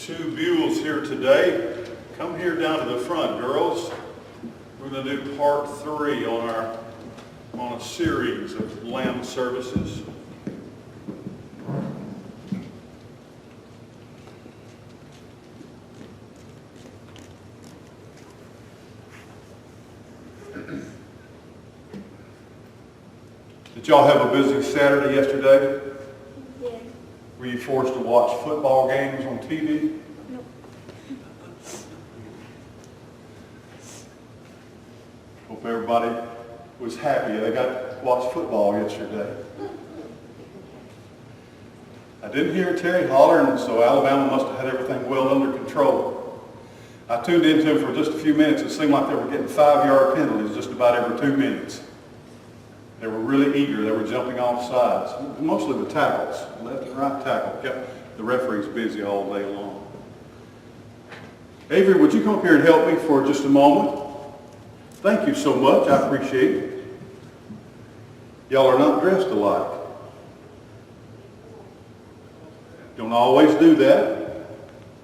Two Buells here today. Come here down to the front, girls. We're going to do part 3 on a series of lamb services. Did y'all have a busy Saturday yesterday? Yeah. Were you forced to watch football games on TV? Nope. Hope everybody was happy they got to watch football yesterday. I didn't hear Terry hollering, so Alabama must have had everything well under control. I tuned into them for just a few minutes. It seemed like they were getting 5-yard penalties just about every 2 minutes. They were really eager. They were jumping off sides. Mostly the tackles, left and right tackle. Kept the referees busy all day long. Avery, would you come up here and help me for just a moment? Thank you so much. I appreciate it. Y'all are not dressed alike. Don't always do that.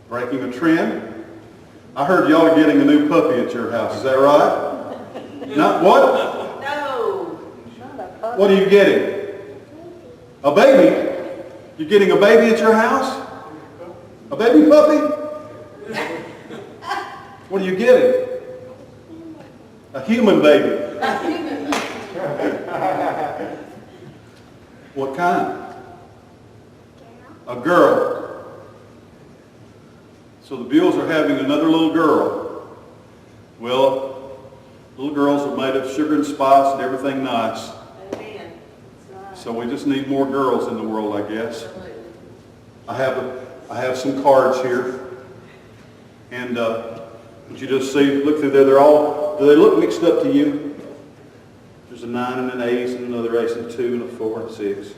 Breaking a trend. I heard y'all are getting a new puppy at your house. Is that right? Not what? What are you getting? A baby? You're getting a baby at your house? A baby puppy? What are you getting? A human baby. What kind? A girl. So the Buells are having another little girl. Well, little girls are made of sugar and spice and everything nice. So we just need more girls in the world, I guess. I have some cards here, and would you just see? Look through there. Do they look mixed up to you? There's a 9 and an ace, and another ace, and a 2, and a 4, and a 6.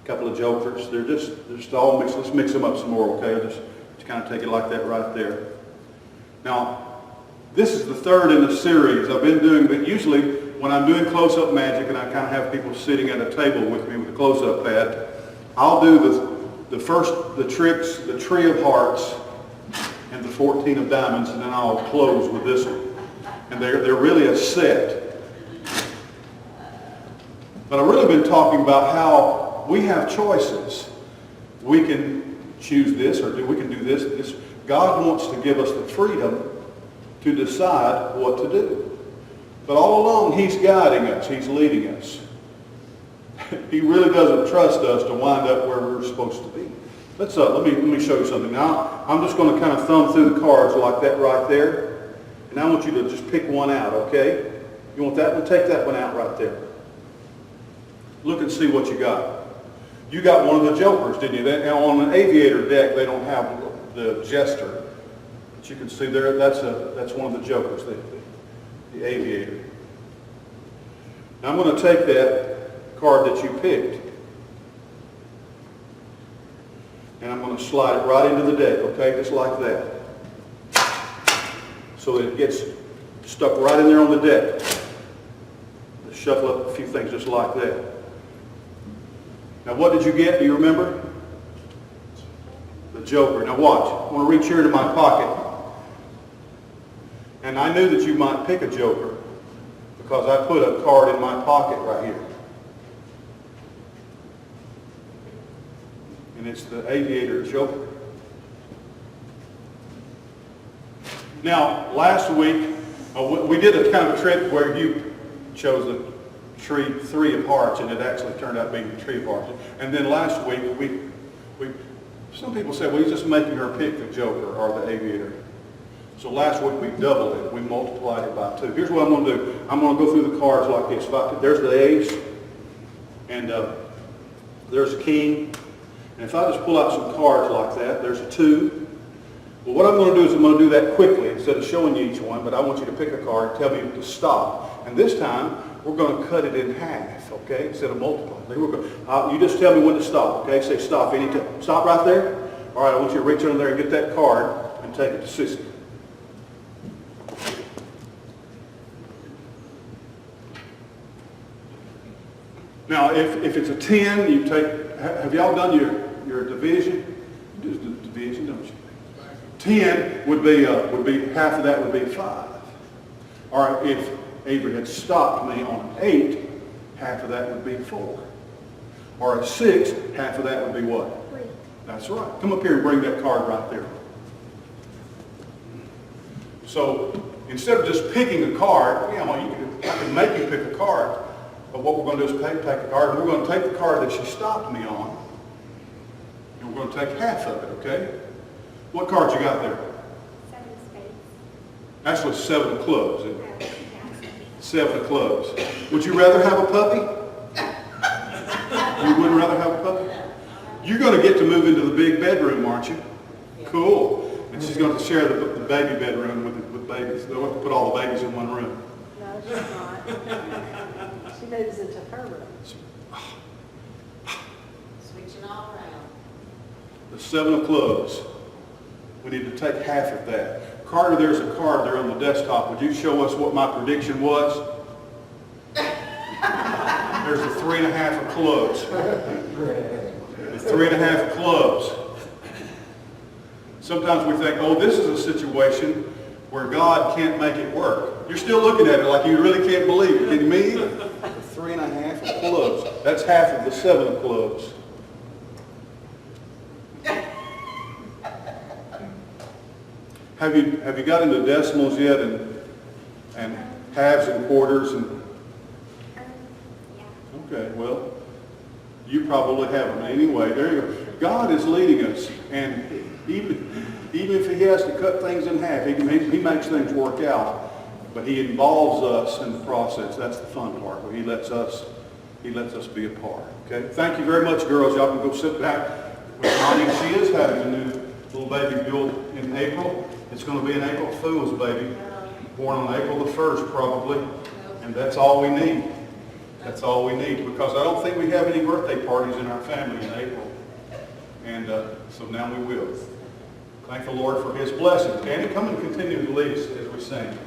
A couple of jokers. They're just all mixed. Let's mix them up some more, okay? Just kind of take it like that right there. Now, this is the third in the series I've been doing, but usually when I'm doing close-up magic and I kind of have people sitting at a table with me with a close-up pad, I'll do the tricks, the tree of hearts, and the 14 of diamonds, and then I'll close with this one. And they're really a set. But I've really been talking about how we have choices. We can choose this, or we can do this. God wants to give us the freedom to decide what to do. But all along, He's guiding us. He's leading us. He really doesn't trust us to wind up where we're supposed to be. Let me show you something. Now, I'm just going to kind of thumb through the cards like that right there. And I want you to just pick one out, okay? You want that one? Take that one out right there. Look and see what you got. You got one of the jokers, didn't you? Now, on an aviator deck, they don't have the jester. But you can see there, that's one of the jokers. The aviator. Now I'm going to take that card that you picked and I'm going to slide it right into the deck, okay, just like that. So that it gets stuck right in there on the deck. Just shuffle up a few things just like that. Now what did you get? Do you remember? The joker. Now watch. I want to reach here into my pocket. And I knew that you might pick a joker because I put a card in my pocket right here. And it's the aviator joker. Now, last week, we did a kind of a trick where you chose the three of hearts, and it actually turned out being the tree of hearts. And then last week, some people said, well, he's just making her pick the joker or the aviator. So last week we doubled it. We multiplied it by 2. Here's what I'm going to do. I'm going to go through the cards like this. There's the ace, and there's a king. And if I just pull out some cards like that, there's a 2. Well, what I'm going to do is I'm going to do that quickly instead of showing you each one, but I want you to pick a card and tell me to stop. And this time, we're going to cut it in half, okay, instead of multiplying. You just tell me when to stop, okay? Say stop anytime. Stop right there. All right, I want you to reach under there and get that card and take it to Sissy. Now, if it's a 10, you take, have y'all done your division? You do the division, don't you? 10 would be half of that would be 5. Or if Avery had stopped me on an 8, half of that would be 4. Or a 6, half of that would be what? 3. That's right. Come up here and bring that card right there. So instead of just picking a card, I can make you pick a card. But what we're going to do is take a card, and we're going to take the card that she stopped me on, and we're going to take half of it, okay? What card you got there? 7 of spades. Actually, 7 of clubs. Isn't it? 7 of clubs. Would you rather have a puppy? You wouldn't rather have a puppy? You're going to get to move into the big bedroom, aren't you? Cool. And she's going to share the baby bedroom with babies. They'll have to put all the babies in one room. No, she's not. She moves into her room. Switching all around. The 7 of clubs. We need to take half of that. Carter, there's a card there on the desktop. Would you show us what my prediction was? There's the 3.5 of clubs. The 3.5 of clubs. Sometimes we think, oh, this is a situation where God can't make it work. You're still looking at it like you really can't believe it. Can you me? The 3.5 of clubs. That's half of the 7 of clubs. Have you got into decimals yet and halves and quarters and? Yeah. Okay, well, you probably haven't. Anyway, there you go. God is leading us, and even if He has to cut things in half, He makes things work out. But He involves us in the process. That's the fun part, where He lets us be a part. Okay. Thank you very much, girls. Y'all can go sit back with Mommy. She is having a new little baby built in April. It's going to be an April Fool's baby, born on April the 1st probably, and that's all we need. That's all we need, because I don't think we have any birthday parties in our family in April. And so now we will. Thank the Lord for His blessings. Danny, come and continue to lead us as we sing.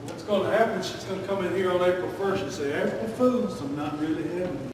What's going to happen, she's going to come in here on April 1st and say, April Fools, I'm not really having